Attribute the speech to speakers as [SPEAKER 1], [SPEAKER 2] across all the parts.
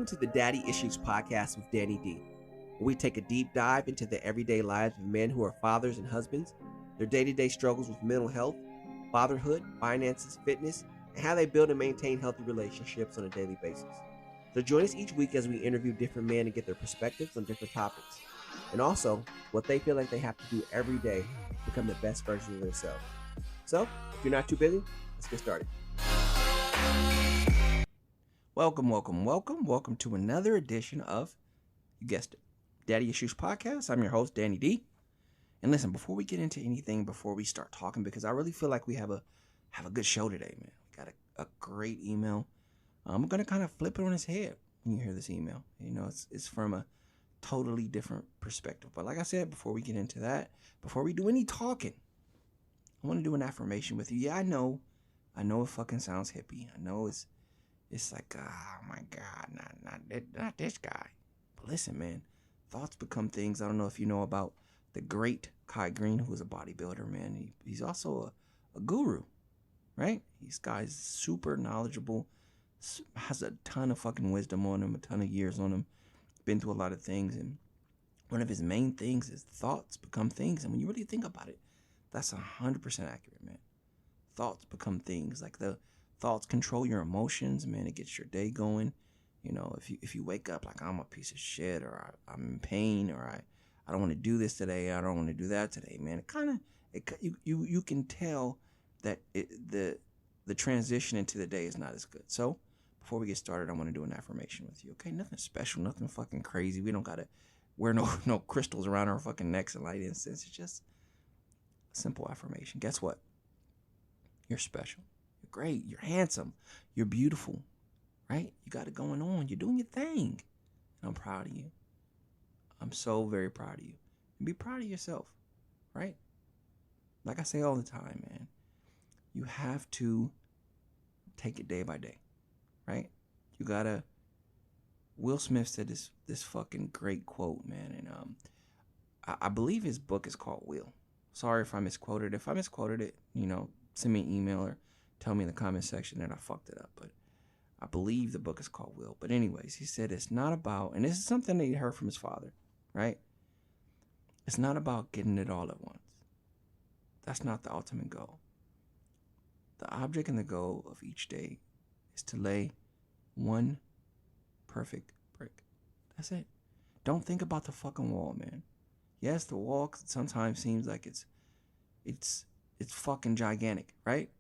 [SPEAKER 1] Welcome to the Daddy Issues Podcast with Danny D, where we take a deep dive into the everyday lives of men who are fathers and husbands, their day-to-day struggles with mental health, fatherhood, finances, fitness, and how they build and maintain healthy relationships on a daily basis. So join us each week as we interview different men and get their perspectives on different topics, and also what they feel like they have to do every day to become the best version of themselves. So, if you're not too busy, let's get started. Welcome to another edition of, you guessed it, Daddy Issues Podcast. I'm your host, Danny D. And listen, before we get into anything, before we start talking, because I really feel like we have a good show today, man. We got a great email. I'm going to kind of flip it on its head when you hear this email. You know, it's from a totally different perspective. But like I said, before we get into that, before we do any talking, I want to do an affirmation with you. Yeah, I know it fucking sounds hippie. I know it's like, oh my God, not this guy. But listen, man, thoughts become things. I don't know if you know about the great Kai Green, who is a bodybuilder, man. He's also a guru, right? This guy's super knowledgeable, has a ton of fucking wisdom on him, a ton of years on him, been through a lot of things. And one of his main things is thoughts become things. And when you really think about it, that's 100% accurate, man. Thoughts become things. Like the thoughts control your emotions, man. It gets your day going. You know, if you wake up like I'm a piece of shit, or I'm in pain, or I don't want to do this today, I don't want to do that today, man. You can tell that the transition into the day is not as good. So before we get started, I want to do an affirmation with you. Okay, nothing special, nothing fucking crazy. We don't gotta wear no crystals around our fucking necks and light incense. It's just a simple affirmation. Guess what? You're special. You're great. You're handsome. You're beautiful. Right? You got it going on. You're doing your thing. And I'm proud of you. I'm so very proud of you. And be proud of yourself. Right? Like I say all the time, man. You have to take it day by day. Right? You gotta. Will Smith said this fucking great quote, man. And I believe his book is called Will. Sorry if I misquoted it. If I misquoted it, send me an email or tell me in the comment section that I fucked it up. But I believe the book is called Will. But anyways, he said it's not about, and this is something that he heard from his father, right? It's not about getting it all at once. That's not the ultimate goal. The object and the goal of each day is to lay one perfect brick. That's it. Don't think about the fucking wall, man. Yes, the wall sometimes seems like it's fucking gigantic, right?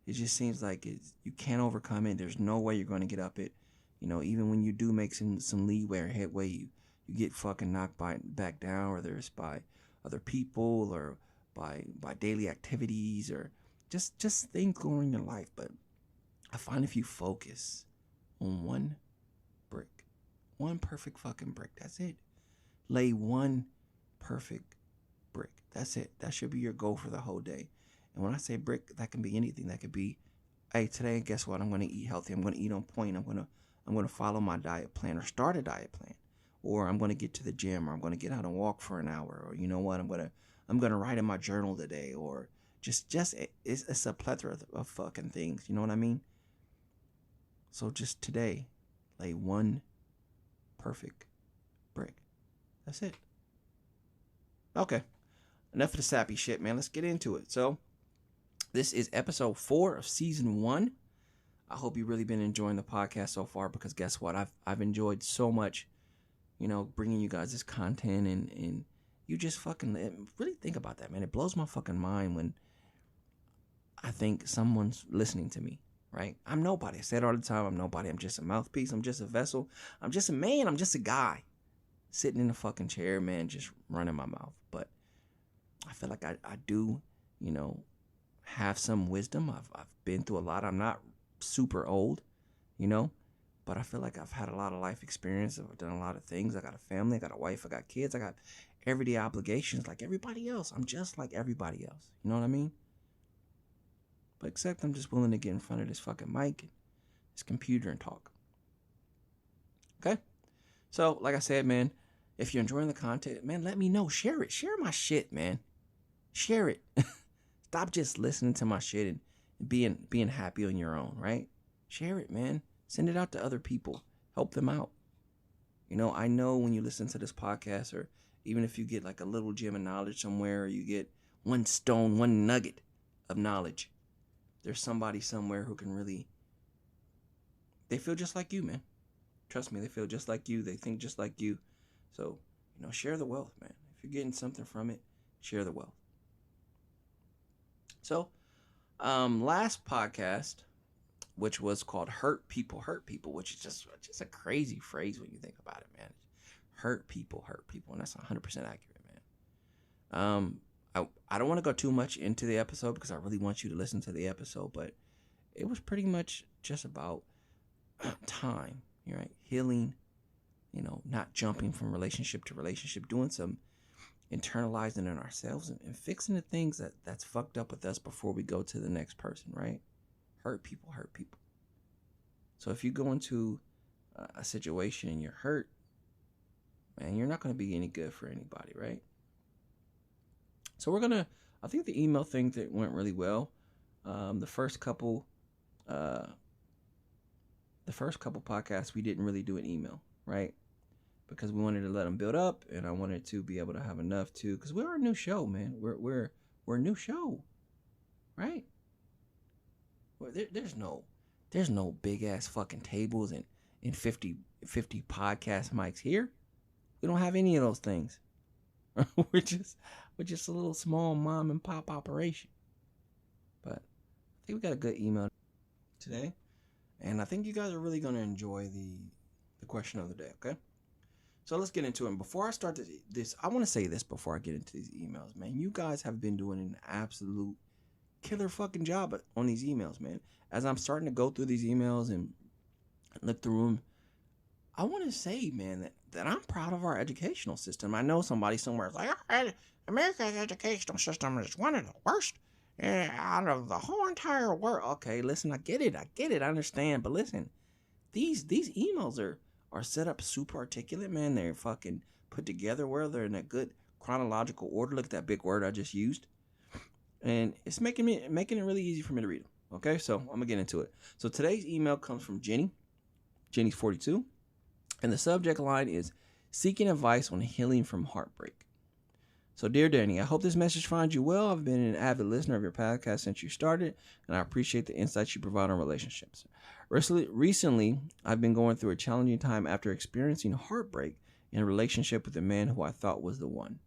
[SPEAKER 1] It just seems like you can't overcome it. There's no way you're going to get up it. Even when you do make some leeway or headway, you get fucking knocked back down, whether it's by other people or by daily activities or just things going on in your life. But I find if you focus on one brick, one perfect fucking brick, that's it. Lay one perfect brick. That's it. That should be your goal for the whole day. And when I say brick, that can be anything. That could be, hey, today, guess what? I'm going to eat healthy. I'm going to eat on point. I'm going to follow my diet plan or start a diet plan. Or I'm going to get to the gym, or I'm going to get out and walk for an hour. Or you know what? I'm going to write in my journal today. Or just it's a plethora of fucking things. You know what I mean? So just today, lay one perfect brick. That's it. Okay. Enough of the sappy shit, man. Let's get into it. So, this is episode 4 of season 1. I hope you've really been enjoying the podcast so far, because guess what? I've enjoyed so much, bringing you guys this content, and you just fucking really think about that, man. It blows my fucking mind when I think someone's listening to me, right? I'm nobody. I say it all the time. I'm nobody. I'm just a mouthpiece. I'm just a vessel. I'm just a man. I'm just a guy sitting in a fucking chair, man, just running my mouth. But I feel like I do, have some wisdom. I've been through a lot. I'm not super old, but I feel like I've had a lot of life experience. I've done a lot of things. I got a family. I got a wife. I got kids. I got everyday obligations like everybody else. I'm just like everybody else. You know what I mean? But except I'm just willing to get in front of this fucking mic and this computer and talk. Okay? So, like I said, man, if you're enjoying the content, man, let me know. Share it. Share my shit, man. Share it. Stop just listening to my shit and being happy on your own, right? Share it, man. Send it out to other people. Help them out. I know when you listen to this podcast, or even if you get like a little gem of knowledge somewhere, or you get one nugget of knowledge, there's somebody somewhere who can really, they feel just like you, man. Trust me, they feel just like you. They think just like you. So, share the wealth, man. If you're getting something from it, share the wealth. So, last podcast, which was called Hurt People, which is just a crazy phrase when you think about it, man. Hurt people, and that's 100% accurate, man. I don't want to go too much into the episode because I really want you to listen to the episode, but it was pretty much just about time, right? Healing, not jumping from relationship to relationship, doing some internalizing in ourselves and fixing the things that's fucked up with us before we go to the next person, right? Hurt people. So if you go into a situation and you're hurt, man, you're not going to be any good for anybody, right? So I think the email thing that went really well. The first couple podcasts, we didn't really do an email, right? Because we wanted to let them build up, and I wanted to be able to have enough to, because we're a new show, man. We're a new show, right? Well, there's no big ass fucking tables and 50 podcast mics here. We don't have any of those things. we're just a little small mom and pop operation. But I think we got a good email today, and I think you guys are really gonna enjoy the question of the day. Okay. So let's get into it. And before I start this, I want to say this before I get into these emails, man. You guys have been doing an absolute killer fucking job on these emails, man. As I'm starting to go through these emails and look through them, I want to say, man, that I'm proud of our educational system. I know somebody somewhere is like, America's educational system is one of the worst out of the whole entire world. Okay, listen, I get it, I understand. But listen, these emails are set up super articulate, man. They're fucking put together where they're in a good chronological order. Look at that big word I just used. And it's making it really easy for me to read them. Okay, so I'm gonna get into it. So today's email comes from Jenny. Jenny's 42. And the subject line is seeking advice on healing from heartbreak. So, dear Danny, I hope this message finds you well. I've been an avid listener of your podcast since you started, and I appreciate the insights you provide on relationships. Recently, I've been going through a challenging time after experiencing heartbreak in a relationship with a man who I thought was the one.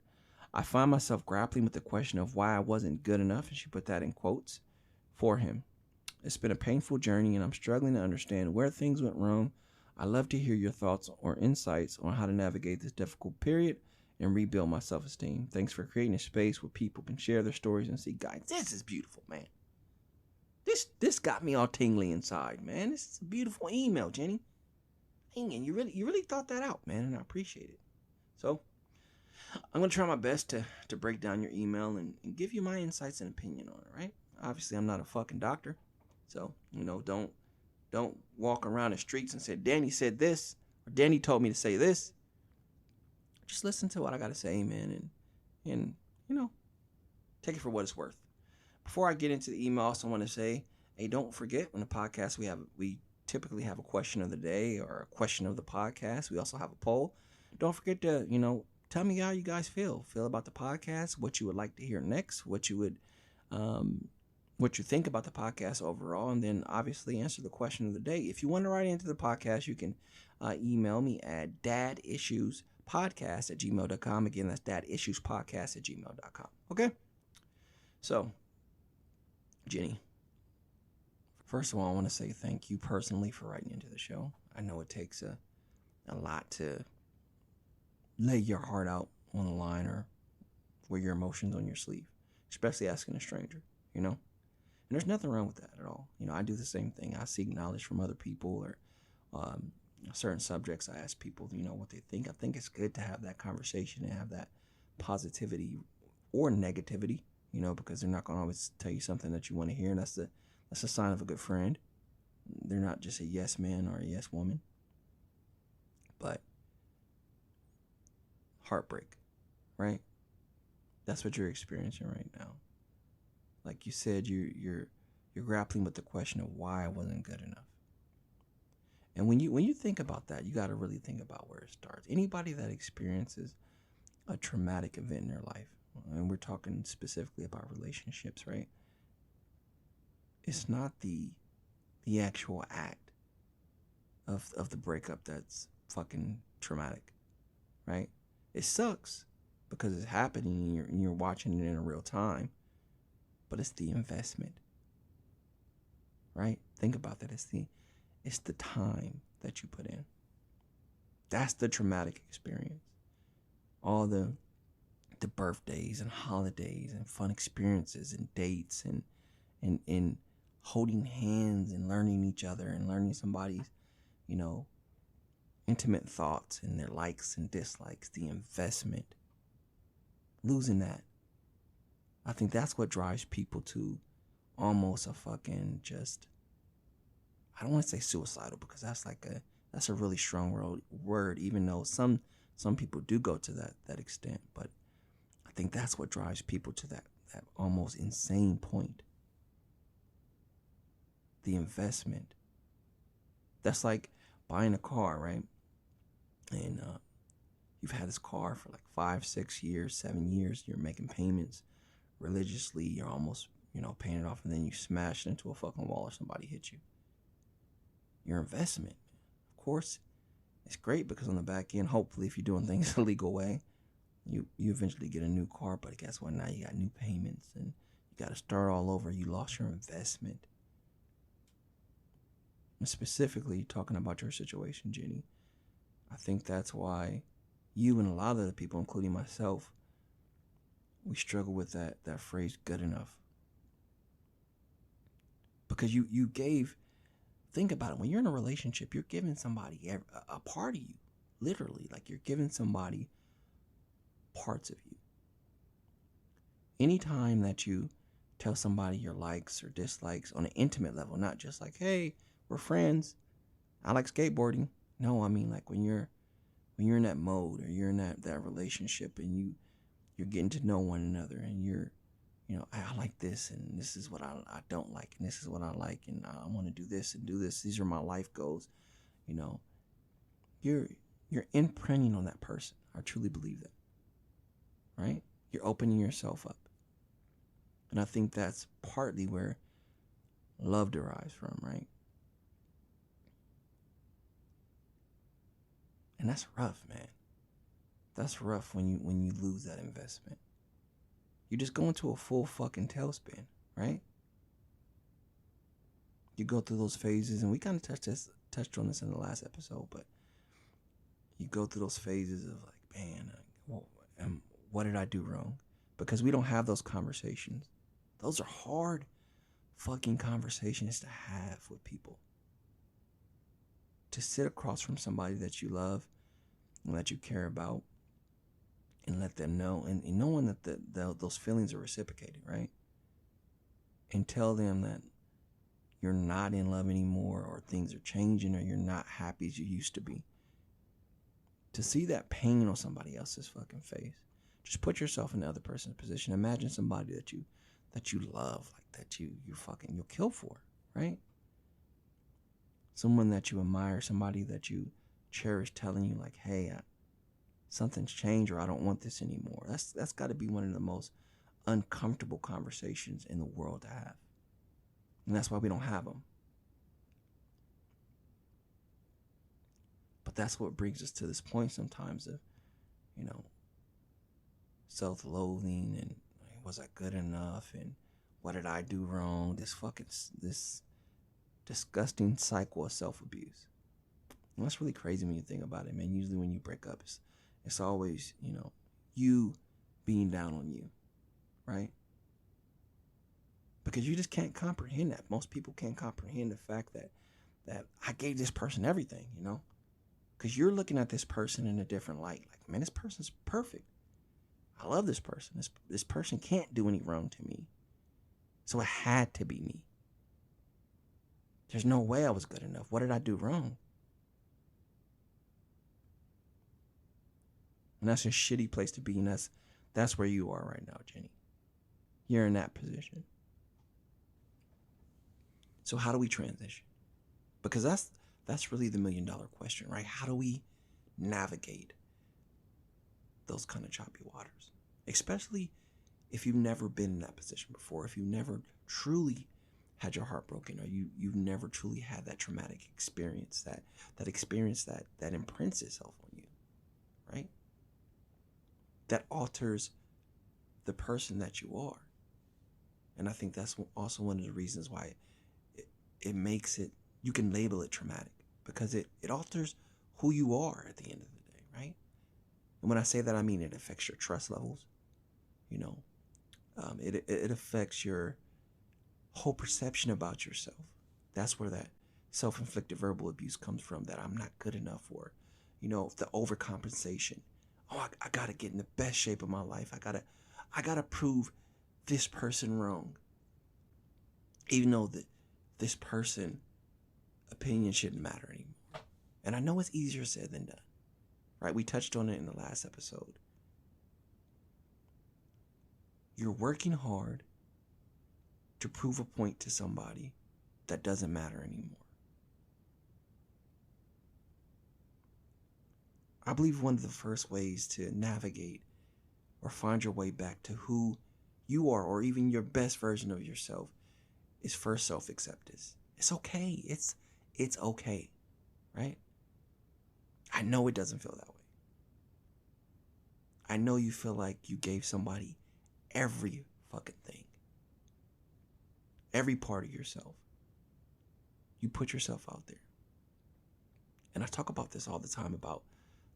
[SPEAKER 1] I find myself grappling with the question of why I wasn't good enough, and she put that in quotes, for him. It's been a painful journey, and I'm struggling to understand where things went wrong. I'd love to hear your thoughts or insights on how to navigate this difficult period and rebuild my self-esteem. Thanks for creating a space where people can share their stories and see guidance. This is beautiful, man. This got me all tingly inside, man. This is a beautiful email, Jenny. And you really thought that out, man, and I appreciate it. So I'm gonna try my best to break down your email and give you my insights and opinion on it, right? Obviously, I'm not a fucking doctor, so don't walk around the streets and say Danny said this or Danny told me to say this. Just listen to what I gotta say, man, and take it for what it's worth. Before I get into the email, I also want to say, hey, don't forget, on the podcast we typically have a question of the day or a question of the podcast. We also have a poll. Don't forget to tell me how you guys feel about the podcast, what you would like to hear next, what you think about the podcast overall, and then obviously answer the question of the day. If you want to write into the podcast, you can email me at dadissuespodcast@gmail.com. Again, that's dadissuespodcast@gmail.com. Okay? So, Jenny, first of all, I want to say thank you personally for writing into the show. I know it takes a lot to lay your heart out on the line or wear your emotions on your sleeve, especially asking a stranger, And there's nothing wrong with that at all. I do the same thing. I seek knowledge from other people or certain subjects. I ask people, what they think. I think it's good to have that conversation and have that positivity or negativity, because they're not going to always tell you something that you want to hear. And that's a sign of a good friend. They're not just a yes man or a yes woman. But heartbreak, right? That's what you're experiencing right now. Like you said, you're grappling with the question of why I wasn't good enough. And when you think about that, you got to really think about where it starts. Anybody that experiences a traumatic event in their life, and we're talking specifically about relationships, right? It's not the actual act of the breakup that's fucking traumatic, right? It sucks because it's happening and you're watching it in real time, but it's the investment, right? Think about that. It's the time that you put in. That's the traumatic experience. All the birthdays and holidays and fun experiences and dates and holding hands and learning each other and learning somebody's, you know, intimate thoughts and their likes and dislikes, the investment. Losing that. I think that's what drives people to almost a fucking just, I don't want to say suicidal because that's a really strong word, even though some people do go to that extent, but I think that's what drives people to that almost insane point. The investment. That's like buying a car, right? And you've had this car for like 5, 6 years, 7 years. You're making payments religiously. You're almost, paying it off, and then you smash it into a fucking wall or somebody hit you. Your investment, of course, it's great because on the back end, hopefully, if you're doing things the legal way, you eventually get a new car. But guess what? Now you got new payments and you got to start all over. You lost your investment. And specifically, talking about your situation, Jenny, I think that's why you and a lot of the people, including myself, we struggle with that phrase, good enough. Because you gave, think about it, when you're in a relationship, you're giving somebody a part of you, literally. Like you're giving somebody parts of you. Anytime that you tell somebody your likes or dislikes on an intimate level, not just like, hey, we're friends, I like skateboarding. No, I mean like when you're in that mode or you're in that relationship and you're getting to know one another and you're, I like this and this is what I don't like and this is what I like and I want to do this and do this. These are my life goals. You're imprinting on that person. I truly believe that. Right? You're opening yourself up. And I think that's partly where love derives from, right? And that's rough, man. That's rough when you lose that investment. You just go into a full fucking tailspin, right? You go through those phases, and we kind of touched on this in the last episode, but you go through those phases of like, man, what did I do wrong? Because we don't have those conversations. Those are hard fucking conversations to have with people. To sit across from somebody that you love and that you care about and let them know, and knowing that those feelings are reciprocated, right? And tell them that you're not in love anymore or things are changing or you're not happy as you used to be. To see that pain on somebody else's fucking face. Just put yourself in the other person's position. Imagine somebody that you love, like that you'll kill for, right? Someone that you admire, somebody that you cherish telling you like, hey, something's changed or I don't want this anymore. That's got to be one of the most uncomfortable conversations in the world to have. And that's why we don't have them. But that's what brings us to this point sometimes of, self-loathing and was I good enough and what did I do wrong? This disgusting cycle of self-abuse. And that's really crazy when you think about it, man. Usually when you break up, it's always, you being down on you, right? Because you just can't comprehend that. Most people can't comprehend the fact that I gave this person everything, Because you're looking at this person in a different light. Like, man, this person's perfect. I love this person. This person can't do any wrong to me. So it had to be me. There's no way I was good enough. What did I do wrong? And that's a shitty place to be. And that's where you are right now, Jenny. You're in that position. So how do we transition? Because That's really the $1,000,000 question, right? How do we navigate those kind of choppy waters? Especially if you've never been in that position before, if you've never truly had your heart broken, or you've never truly had that traumatic experience, that experience that imprints itself on you, right? That alters the person that you are. And I think that's also one of the reasons why it makes it, you can label it traumatic, because it alters who you are at the end of the day, right? And when I say that, I mean it affects your trust levels, you know, it affects your whole perception about yourself. That's where that self-inflicted verbal abuse comes from, that I'm not good enough, or, you know, the overcompensation. Oh, I gotta get in the best shape of my life. I gotta prove this person wrong, even though this person opinion shouldn't matter anymore. And I know it's easier said than done, right? We touched on it in the last episode. You're working hard to prove a point to somebody that doesn't matter anymore. I believe one of the first ways to navigate or find your way back to who you are, or even your best version of yourself, is first self-acceptance. It's okay. It's okay, right? I know it doesn't feel that way. I know you feel like you gave somebody every fucking thing. Every part of yourself. You put yourself out there. And I talk about this all the time, about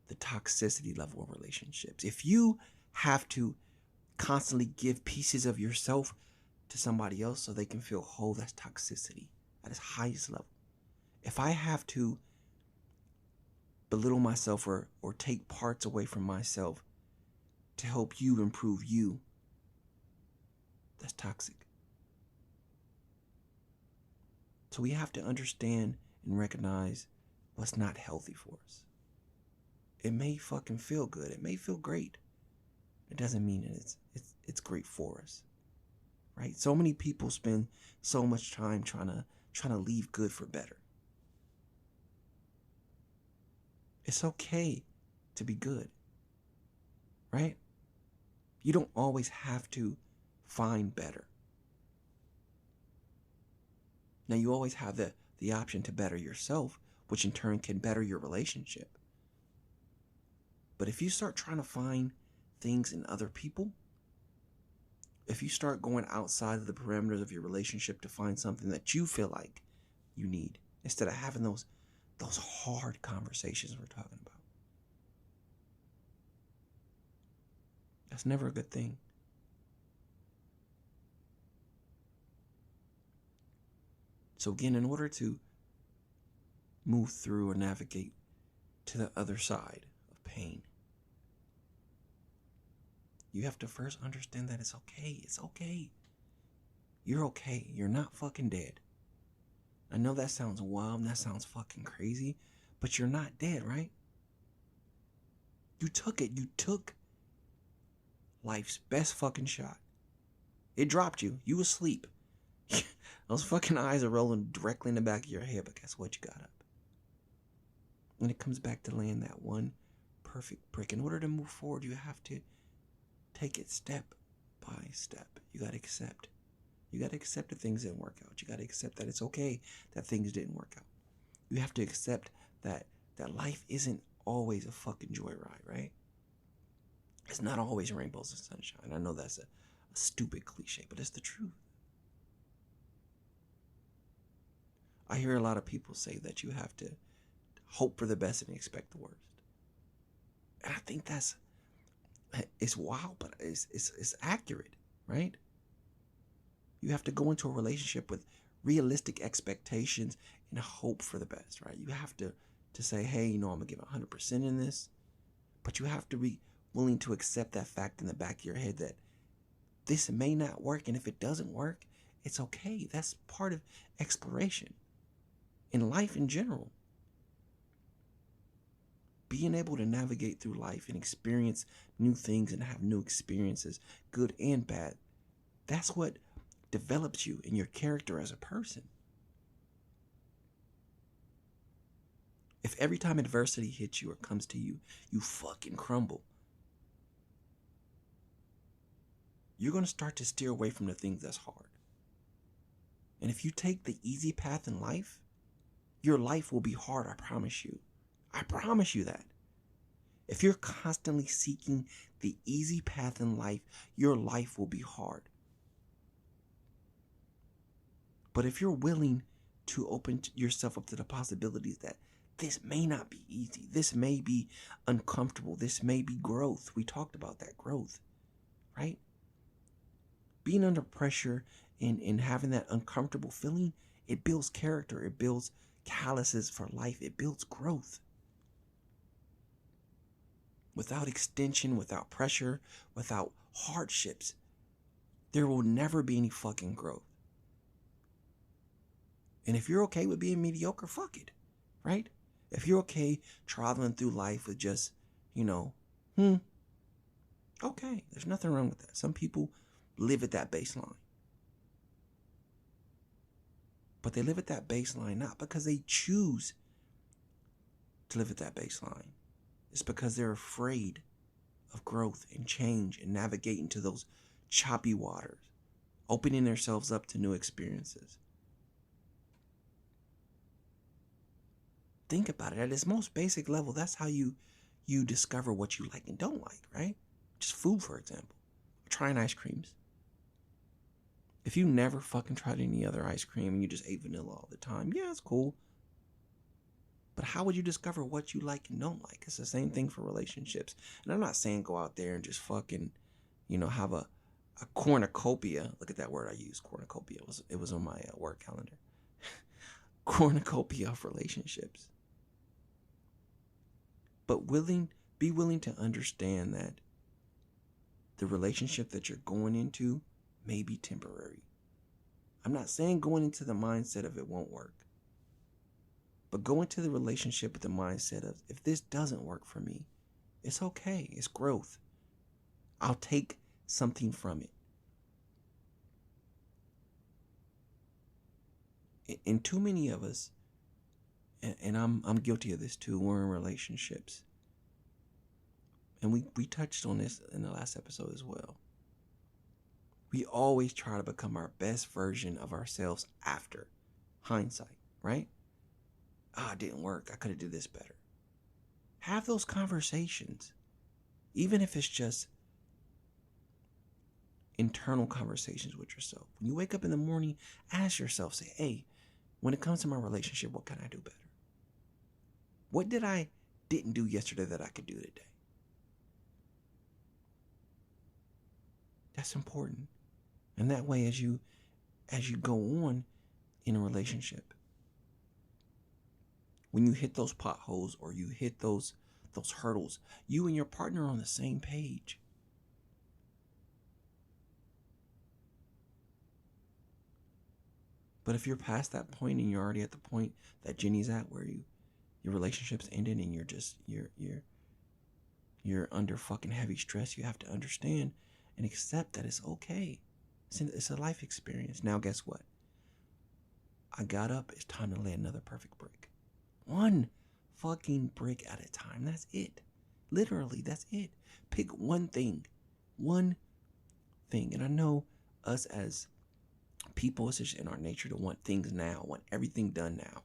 [SPEAKER 1] the toxicity level of relationships. If you have to constantly give pieces of yourself to somebody else so they can feel whole, that's toxicity at its highest level. If I have to belittle myself or take parts away from myself to help you improve you, that's toxic. So we have to understand and recognize what's not healthy for us. It may fucking feel good. It may feel great. It doesn't mean it's great for us, right? So many people spend so much time trying to leave good for better. It's okay to be good, right? You don't always have to find better. Now, you always have the option to better yourself, which in turn can better your relationship. But if you start trying to find things in other people, if you start going outside of the parameters of your relationship to find something that you feel like you need, instead of having those hard conversations we're talking about, that's never a good thing. So again, in order to move through or navigate to the other side of pain, you have to first understand that it's okay. It's okay. You're okay. You're not fucking dead. I know that sounds wild, that sounds fucking crazy, but you're not dead, right? You took it. You took life's best fucking shot. It dropped you. You asleep. Those fucking eyes are rolling directly in the back of your head, but guess what? You got up. And it comes back to laying that one perfect brick. In order to move forward, you have to take it step by step. You got to accept. You got to accept that things didn't work out. You got to accept that it's okay that things didn't work out. You have to accept that life isn't always a fucking joyride, right? It's not always rainbows and sunshine. I know that's a stupid cliche, but it's the truth. I hear a lot of people say that you have to hope for the best and expect the worst. And I think it's wild, but it's accurate, right? You have to go into a relationship with realistic expectations and hope for the best, right? You have to say, hey, I'm going to give 100% in this, but you have to be willing to accept that fact in the back of your head that this may not work, and if it doesn't work, it's okay. That's part of exploration in life in general. Being able to navigate through life and experience new things and have new experiences, good and bad, that's what develops you and your character as a person. If every time adversity hits you or comes to you, you fucking crumble, you're going to start to steer away from the things that's hard. And if you take the easy path in life, your life will be hard, I promise you. I promise you that. If you're constantly seeking the easy path in life, your life will be hard. But if you're willing to open yourself up to the possibilities that this may not be easy, this may be uncomfortable, this may be growth. We talked about that growth, right? Being under pressure and having that uncomfortable feeling, it builds character, it builds calluses for life, it builds growth. Without extension, without pressure, without hardships, there will never be any fucking growth. And if you're okay with being mediocre, fuck it, right? If you're okay traveling through life with just, okay, there's nothing wrong with that. Some people live at that baseline. But they live at that baseline not because they choose to live at that baseline. It's because they're afraid of growth and change and navigating to those choppy waters, opening themselves up to new experiences. Think about it. At its most basic level, that's how you discover what you like and don't like, right? Just food, for example. Trying ice creams. If you never fucking tried any other ice cream and you just ate vanilla all the time, yeah, it's cool. But how would you discover what you like and don't like? It's the same thing for relationships. And I'm not saying go out there and just fucking, have a cornucopia. Look at that word I used, cornucopia. It was on my work calendar. Cornucopia of relationships. But be willing to understand that the relationship that you're going into may be temporary. I'm not saying going into the mindset of it won't work. But go into the relationship with the mindset of, if this doesn't work for me, it's okay. It's growth. I'll take something from it. And too many of us, and I'm guilty of this too, we're in relationships. And we touched on this in the last episode as well. We always try to become our best version of ourselves after hindsight, right? It didn't work. I could have did this better. Have those conversations. Even if it's just internal conversations with yourself. When you wake up in the morning, ask yourself, say, hey, when it comes to my relationship, what can I do better? What did I didn't do yesterday that I could do today? That's important. And that way, as you go on in a relationship, when you hit those potholes or you hit those hurdles, you and your partner are on the same page. But if you're past that point and you're already at the point that Jenny's at, where your relationship's ended and you're under fucking heavy stress, you have to understand and accept that it's okay. It's a life experience. Now, guess what? I got up. It's time to lay another perfect brick. One fucking brick at a time. That's it. Literally, that's it. Pick one thing. One thing. And I know us as people, it's just in our nature to want things now, want everything done now.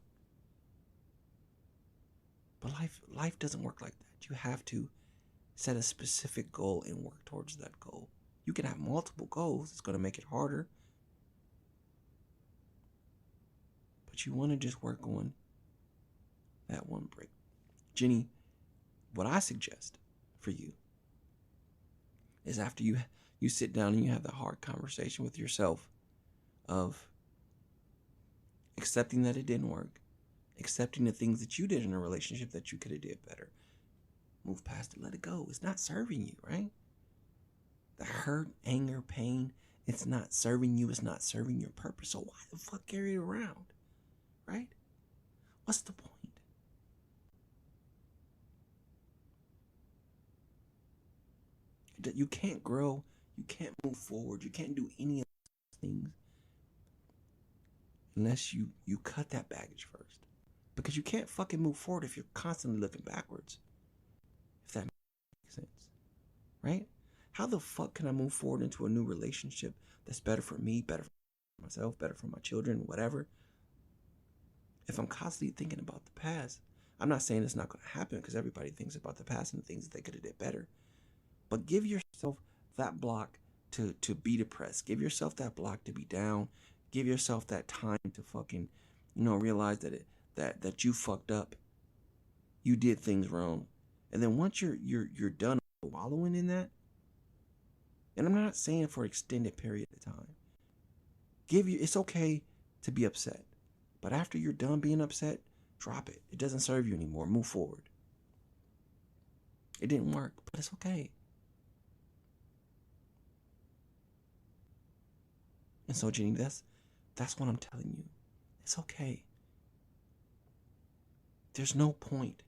[SPEAKER 1] But life doesn't work like that. You have to set a specific goal and work towards that goal. You can have multiple goals. It's going to make it harder. But you want to just work on that one brick. Jenny, what I suggest for you is after you sit down and you have that hard conversation with yourself of accepting that it didn't work, accepting the things that you did in a relationship that you could have did better. Move past it, let it go. It's not serving you, right? The hurt, anger, pain, it's not serving you. It's not serving your purpose. So why the fuck carry it around, right? What's the point? You can't grow. You can't move forward. You can't do any of those things unless you cut that baggage first. Because you can't fucking move forward if you're constantly looking backwards. If that makes sense. Right? How the fuck can I move forward into a new relationship that's better for me, better for myself, better for my children, whatever, if I'm constantly thinking about the past? I'm not saying it's not going to happen, because everybody thinks about the past and the things that they could have did better. But give yourself that block to be depressed. Give yourself that block to be down. Give yourself that time to fucking, realize that you fucked up. You did things wrong. And then once you're done wallowing in that, and I'm not saying for an extended period of time, it's okay to be upset. But after you're done being upset, drop it. It doesn't serve you anymore. Move forward. It didn't work, but it's okay. And so, Jenny, that's what I'm telling you. It's okay. There's no point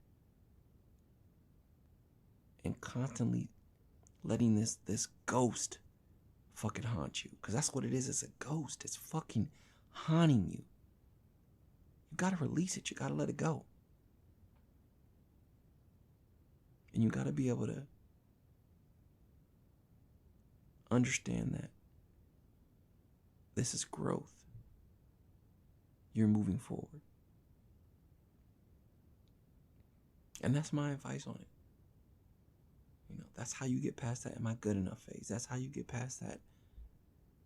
[SPEAKER 1] in constantly letting this ghost fucking haunt you. Because that's what it is. It's a ghost. It's fucking haunting you. You gotta release it. You gotta let it go. And you gotta be able to understand that this is growth. You're moving forward. And that's my advice on it. That's how you get past that am I good enough phase. That's how you get past that,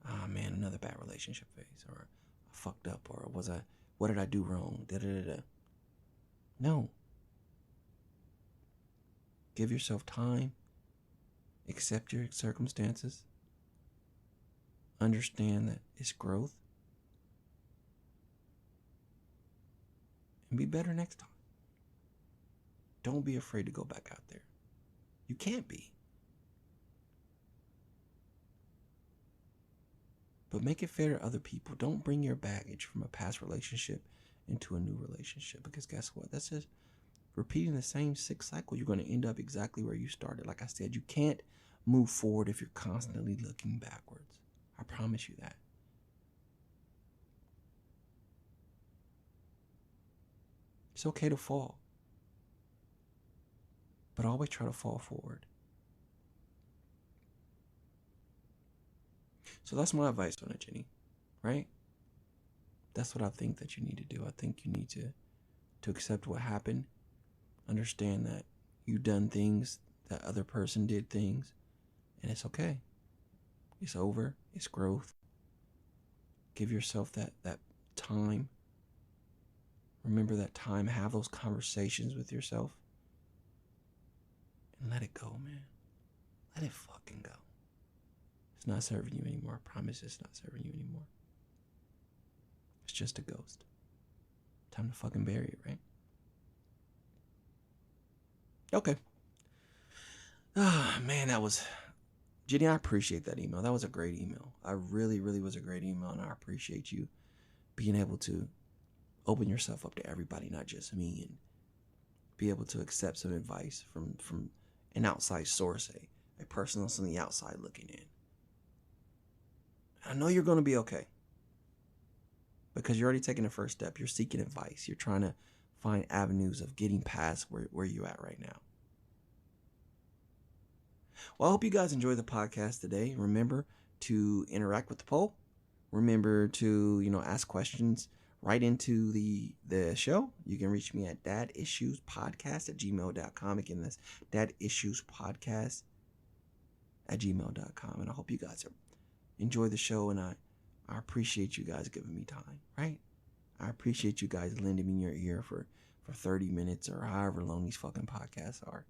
[SPEAKER 1] oh man, another bad relationship phase, or I fucked up, or what did I do wrong? No. Give yourself time. Accept your circumstances. Understand that it's growth. And be better next time. Don't be afraid to go back out there. You can't be. But make it fair to other people. Don't bring your baggage from a past relationship into a new relationship. Because guess what? That's just repeating the same sick cycle. You're going to end up exactly where you started. Like I said, you can't move forward if you're constantly looking backwards. I promise you that. It's okay to fall. But always try to fall forward. So that's my advice on it, Jenny. Right? That's what I think that you need to do. I think you need to accept what happened. Understand that you done things, that other person did things, and it's okay. It's over. It's growth. Give yourself that time. Remember that time. Have those conversations with yourself. And let it go, man. Let it fucking go. It's not serving you anymore. I promise it's not serving you anymore. It's just a ghost. Time to fucking bury it, right? Okay. Ah, man, Jenny, I appreciate that email. That was a great email. I really, really was a great email, and I appreciate you being able to open yourself up to everybody, not just me, and be able to accept some advice from an outside source, a person that's on the outside looking in. I know you're going to be okay, because you're already taking the first step. You're seeking advice. You're trying to find avenues of getting past where you're at right now. Well, I hope you guys enjoyed the podcast today. Remember to interact with the poll. Remember to, ask questions right into the show. You can reach me at dadissuespodcast@gmail.com. Again, that's dadissuespodcast@gmail.com. And I hope you guys enjoy the show, and I appreciate you guys giving me time, right? I appreciate you guys lending me your ear for 30 minutes or however long these fucking podcasts are,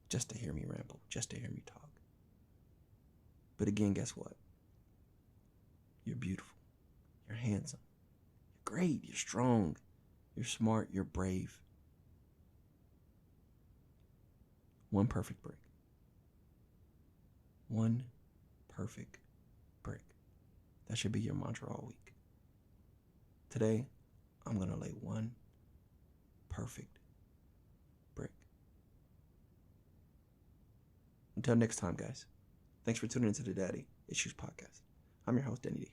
[SPEAKER 1] just to hear me ramble, just to hear me talk. But again, guess what? You're beautiful. You're handsome. You're great. You're strong. You're smart. You're brave. One perfect brick. One perfect brick. That should be your mantra all week. Today, I'm going to lay one perfect brick. Until next time, guys. Thanks for tuning into the Daddy Issues Podcast. I'm your host, Danny D.